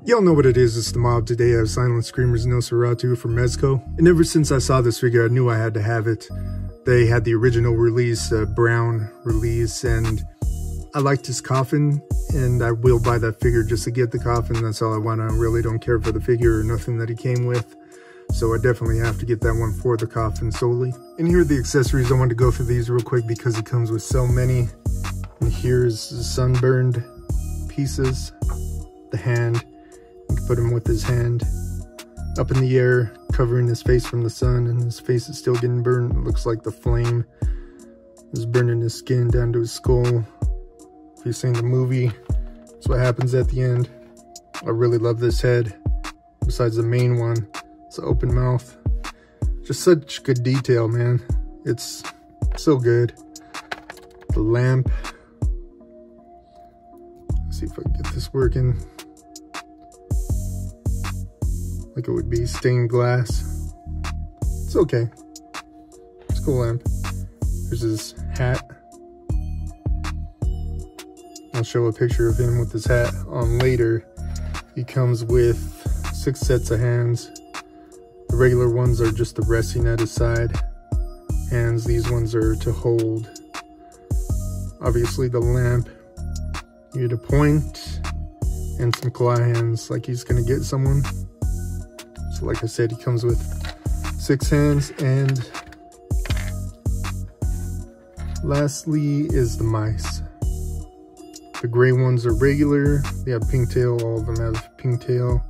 Y'all know what it is, it's the mob. Today I have Silent Screamer's Nosferatu from Mezco, and ever since I saw this figure I knew I had to have it. They had the original release, brown release, and I liked his coffin, and I will buy that figure just to get the coffin. That's all I want. I really don't care for the figure or nothing that he came with, so I definitely have to get that one for the coffin solely. And here are the accessories. I wanted to go through these real quick because it comes with so many. And here's the sunburned pieces, the hand. You can put him with his hand up in the air, covering his face from the sun, and his face is still getting burned. It looks like the flame is burning his skin down to his skull. If you've seen the movie, that's what happens at the end. I really love this head. Besides the main one, it's an open mouth. Just such good detail, man. It's so good. The lamp. Let's see if I can get this working. Like it would be stained glass. It's okay. It's a cool lamp. There's his hat. I'll show a picture of him with his hat on later. He comes with 6 sets of hands. The regular ones are just the resting at his side hands. These ones are to hold. Obviously the lamp, you get a point and some claw hands like he's gonna get someone. So like I said, he comes with 6 hands. And lastly is the mice. The gray ones are regular. They have pink tail. All of them have pink tail.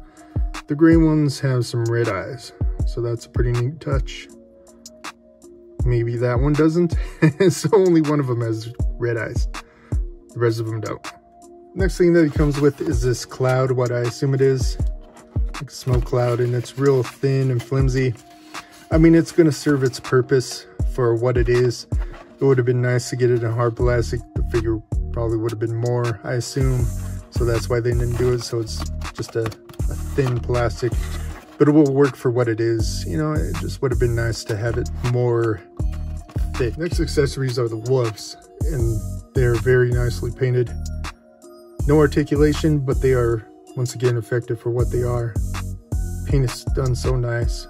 The gray ones have some red eyes. So that's a pretty neat touch. Maybe that one doesn't. So only one of them has red eyes. The rest of them don't. Next thing that he comes with is this cloud, what I assume it is. Like a smoke cloud, and it's real thin and flimsy. I mean, it's going to serve its purpose for what it is. It would have been nice to get it in hard plastic. The figure probably would have been more, I assume. So that's why they didn't do it. So it's just a thin plastic. But it will work for what it is. You know, it just would have been nice to have it more thick. Next accessories are the wolves. And they're very nicely painted. No articulation, but they are, once again, effective for what they are. Paint is done so nice.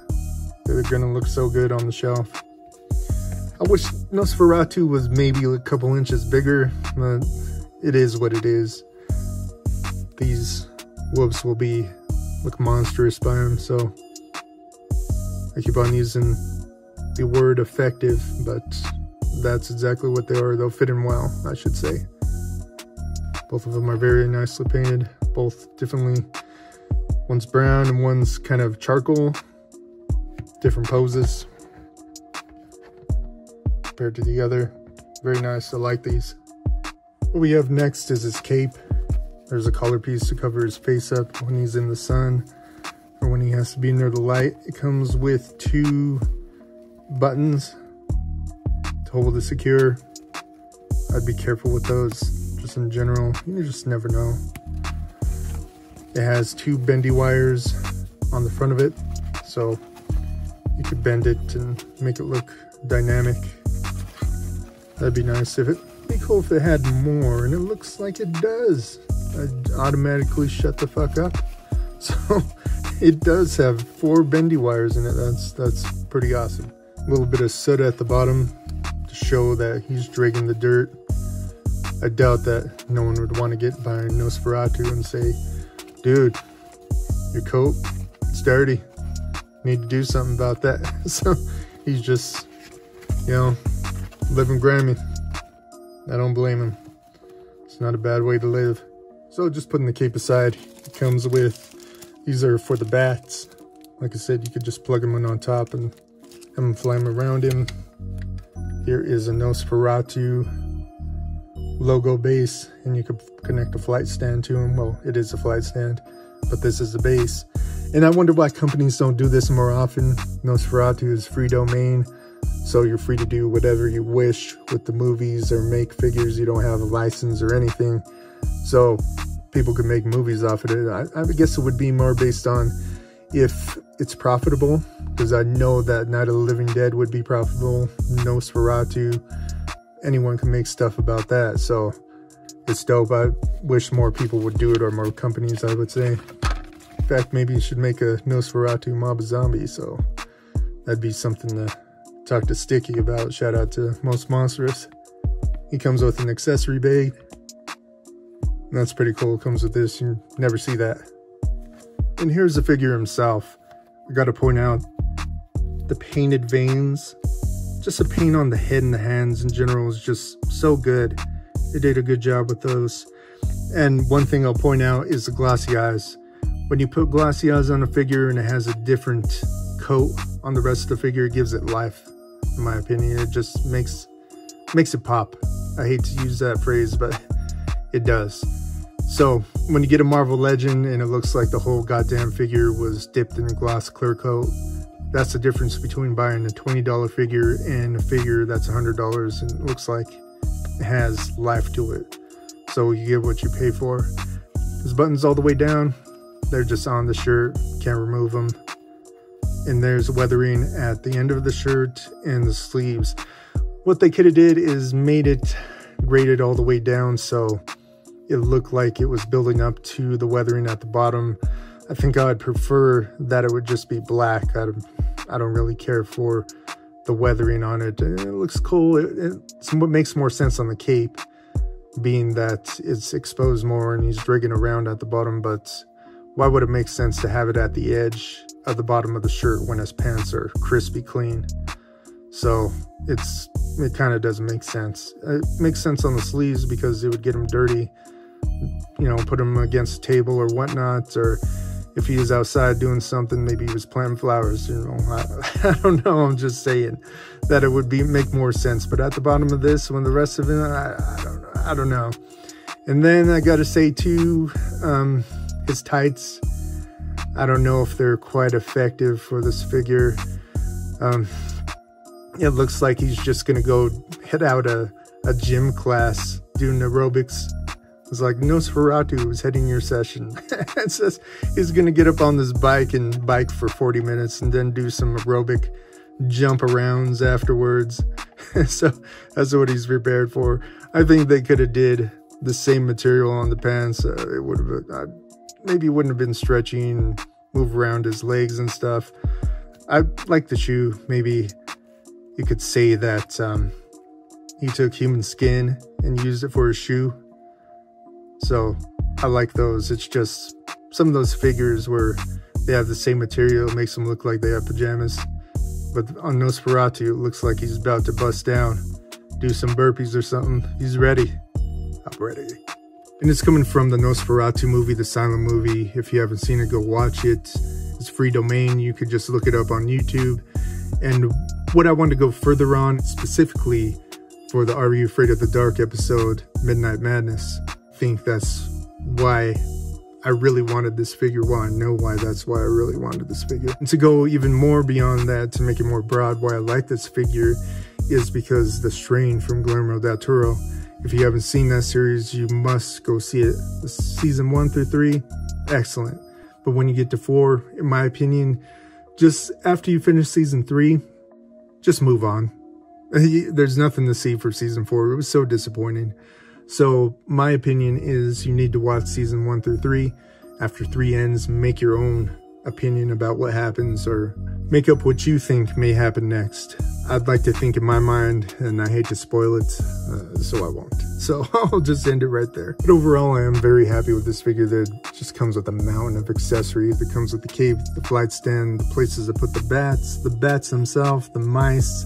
They're gonna look so good on the shelf. I wish Nosferatu was maybe a couple inches bigger, but it is what it is. These wolves will look monstrous by them, so I keep on using the word effective, but that's exactly what they are. They'll fit in well, I should say. Both of them are very nicely painted, both differently. One's brown and one's kind of charcoal. Different poses compared to the other. Very nice, I like these. What we have next is his cape. There's a collar piece to cover his face up when he's in the sun or when he has to be near the light. It comes with 2 buttons to hold it secure. I'd be careful with those, just in general. You just never know. It has 2 bendy wires on the front of it, so you could bend it and make it look dynamic. That'd be nice. It'd be cool if it had more, and it looks like it does. I'd automatically shut the fuck up. So it does have 4 bendy wires in it. That's pretty awesome. A little bit of soot at the bottom to show that he's dragging the dirt. I doubt that no one would want to get by Nosferatu and say, dude, your coat, it's dirty. Need to do something about that. So he's just, you know, living grimy. I don't blame him. It's not a bad way to live. So just putting the cape aside, it comes with, these are for the bats. Like I said, you could just plug them in on top and have them fly around him. Here is a Nosferatu logo base, and you could connect a flight stand to him. Well, it is a flight stand, but this is the base. And I wonder why companies don't do this more often. Nosferatu is free domain, so you're free to do whatever you wish with the movies or make figures. You don't have a license or anything, so people could make movies off of it. I guess it would be more based on if it's profitable, because I know that Night of the Living Dead would be profitable. Nosferatu, anyone can make stuff about that. So It's dope. I wish more people would do it, or more companies, I would say. In fact, maybe you should make a Nosferatu Mob Zombie, so that'd be something to talk to Sticky about. Shout out to Most Monstrous. He comes with an accessory bag. And that's pretty cool. It comes with this. You never see that. And here's the figure himself. I gotta point out the painted veins. Just the paint on the head and the hands in general is just so good. They did a good job with those. And one thing I'll point out is the glossy eyes. When you put glossy eyes on a figure and it has a different coat on the rest of the figure, it gives it life, in my opinion. It just makes it pop. I hate to use that phrase, but it does. So when you get a Marvel Legend and it looks like the whole goddamn figure was dipped in a gloss clear coat, that's the difference between buying a $20 figure and a figure that's $100 and it looks like it has life to it. So you get what you pay for. There's buttons all the way down. They're just on the shirt. Can't remove them. And there's weathering at the end of the shirt and the sleeves. What they could have did is made it graded all the way down so it looked like it was building up to the weathering at the bottom. I think I'd prefer that it would just be black. I don't really care for the weathering on it. It looks cool. It's what makes more sense on the cape, being that it's exposed more and he's dragging around at the bottom. But why would it make sense to have it at the edge of the bottom of the shirt when his pants are crispy clean? So it kind of doesn't make sense. It makes sense on the sleeves because it would get him dirty, you know, put him against a table or whatnot, or if he was outside doing something, maybe he was planting flowers, you know, I don't know. I'm just saying that it would make more sense. But at the bottom of this, when the rest of it, I don't know. And then I got to say too, his tights, I don't know if they're quite effective for this figure. It looks like he's just going to go hit out a gym class doing aerobics. It's like Nosferatu is heading your session. It says he's going to get up on this bike and bike for 40 minutes and then do some aerobic jump arounds afterwards. So that's what he's prepared for. I think they could have did the same material on the pants. It would have maybe wouldn't have been stretchy and move around his legs and stuff. I like the shoe. Maybe you could say that he took human skin and used it for his shoe. So I like those. It's just some of those figures where they have the same material, it makes them look like they have pajamas. But on Nosferatu, it looks like he's about to bust down, do some burpees or something. He's ready. I'm ready. And it's coming from the Nosferatu movie, the silent movie. If you haven't seen it, go watch it. It's free domain. You could just look it up on YouTube. And what I want to go further on, specifically for the Are You Afraid of the Dark episode, Midnight Madness, I think that's why I really wanted this figure. Well, I know why that's why I really wanted this figure. And to go even more beyond that, to make it more broad, why I like this figure is because the Strain from Guillermo del Toro. If you haven't seen that series, you must go see it. Season 1 through 3, excellent. But when you get to 4, in my opinion, just after you finish season 3, just move on. There's nothing to see for season 4. It was so disappointing. So my opinion is you need to watch season 1 through 3. After 3 ends, make your own opinion about what happens, or make up what you think may happen next. I'd like to think in my mind, and I hate to spoil it, so I won't. So I'll just end it right there. But overall, I am very happy with this figure. That just comes with a mountain of accessories. It comes with the cape, the flight stand, the places to put the bats themselves, the mice,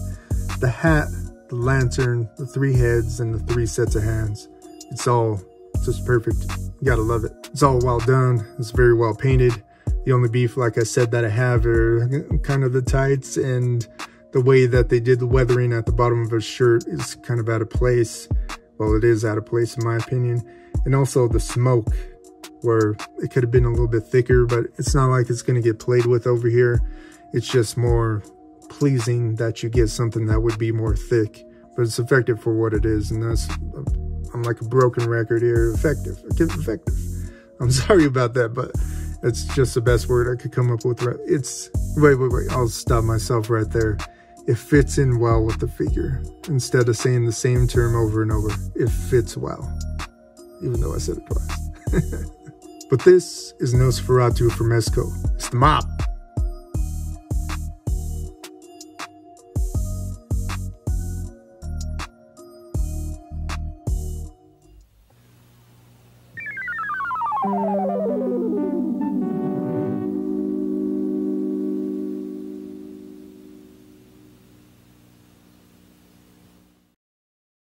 the hat, the lantern, the 3 heads, and the 3 sets of hands. It's all just perfect. You gotta love it. It's all well done. It's very well painted. The only beef, like I said, that I have are kind of the tights, and the way that they did the weathering at the bottom of his shirt is kind of out of place. Well, it is out of place in my opinion. And also the smoke, where it could have been a little bit thicker, but it's not like it's going to get played with over here. It's just more pleasing that you get something that would be more thick, but it's effective for what it is. And that's, I'm like a broken record here. Effective. I'm sorry about that, but it's just the best word I could come up with. It's, wait, I'll stop myself right there. It fits in well with the figure. Instead of saying the same term over and over, it fits well. even though I said it twice. But this is Nosferatu for Mezco. It's the mop.